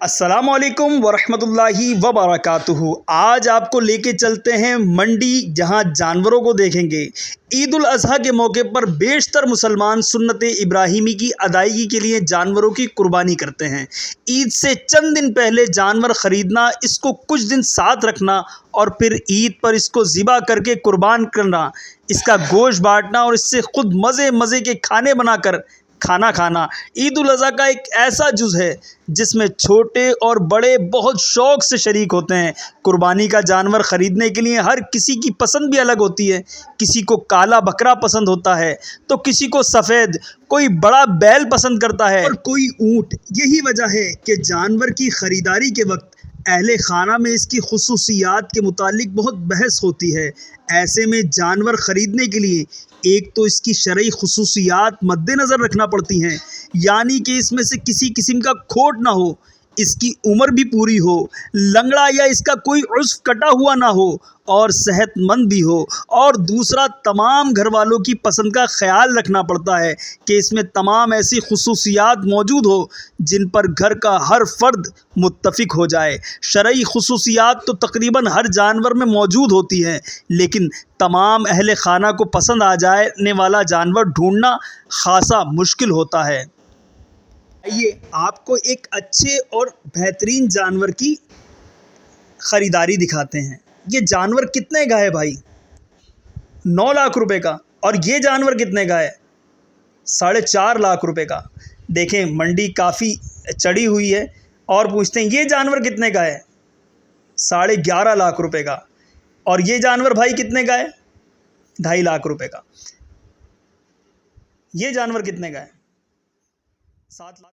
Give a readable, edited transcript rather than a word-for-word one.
السلام علیکم ورحمۃ اللہ وبرکاتہ۔ آج آپ کو لے کے چلتے ہیں منڈی، جہاں جانوروں کو دیکھیں گے۔ عید الاضحیٰ کے موقع پر بیشتر مسلمان سنت ابراہیمی کی ادائیگی کے لیے جانوروں کی قربانی کرتے ہیں۔ عید سے چند دن پہلے جانور خریدنا، اس کو کچھ دن ساتھ رکھنا اور پھر عید پر اس کو ذبح کر کے قربان کرنا، اس کا گوشت بانٹنا اور اس سے خود مزے کے کھانے بنا کر کھانا۔ عید الاضحیٰ کا ایک ایسا جز ہے جس میں چھوٹے اور بڑے بہت شوق سے شریک ہوتے ہیں۔ قربانی کا جانور خریدنے کے لیے ہر کسی کی پسند بھی الگ ہوتی ہے۔ کسی کو کالا بکرا پسند ہوتا ہے تو کسی کو سفید، کوئی بڑا بیل پسند کرتا ہے اور کوئی اونٹ۔ یہی وجہ ہے کہ جانور کی خریداری کے وقت اہل خانہ میں اس کی خصوصیات کے متعلق بہت بحث ہوتی ہے۔ ایسے میں جانور خریدنے کے لیے ایک تو اس کی شرعی خصوصیات مد نظر رکھنا پڑتی ہیں، یعنی کہ اس میں سے کسی قسم کا کھوٹ نہ ہو، اس کی عمر بھی پوری ہو، لنگڑا یا اس کا کوئی عضو کٹا ہوا نہ ہو اور صحت مند بھی ہو۔ اور دوسرا، تمام گھر والوں کی پسند کا خیال رکھنا پڑتا ہے کہ اس میں تمام ایسی خصوصیات موجود ہو جن پر گھر کا ہر فرد متفق ہو جائے۔ شرعی خصوصیات تو تقریباً ہر جانور میں موجود ہوتی ہیں، لیکن تمام اہل خانہ کو پسند آ جانے والا جانور ڈھونڈنا خاصا مشکل ہوتا ہے۔ آئیے آپ کو ایک اچھے اور بہترین جانور کی خریداری دکھاتے ہیں۔ یہ جانور کتنے کا ہے بھائی؟ 9 لاکھ روپے کا۔ اور یہ جانور کتنے کا ہے؟ 4.5 لاکھ روپے کا۔ دیکھیں منڈی کافی چڑھی ہوئی ہے، اور پوچھتے ہیں یہ جانور کتنے کا ہے؟ 11.5 لاکھ روپے کا۔ اور یہ جانور بھائی کتنے کا ہے؟ 2.5 لاکھ روپے کا۔ یہ جانور کتنے کا ہے؟ 7 لاکھ۔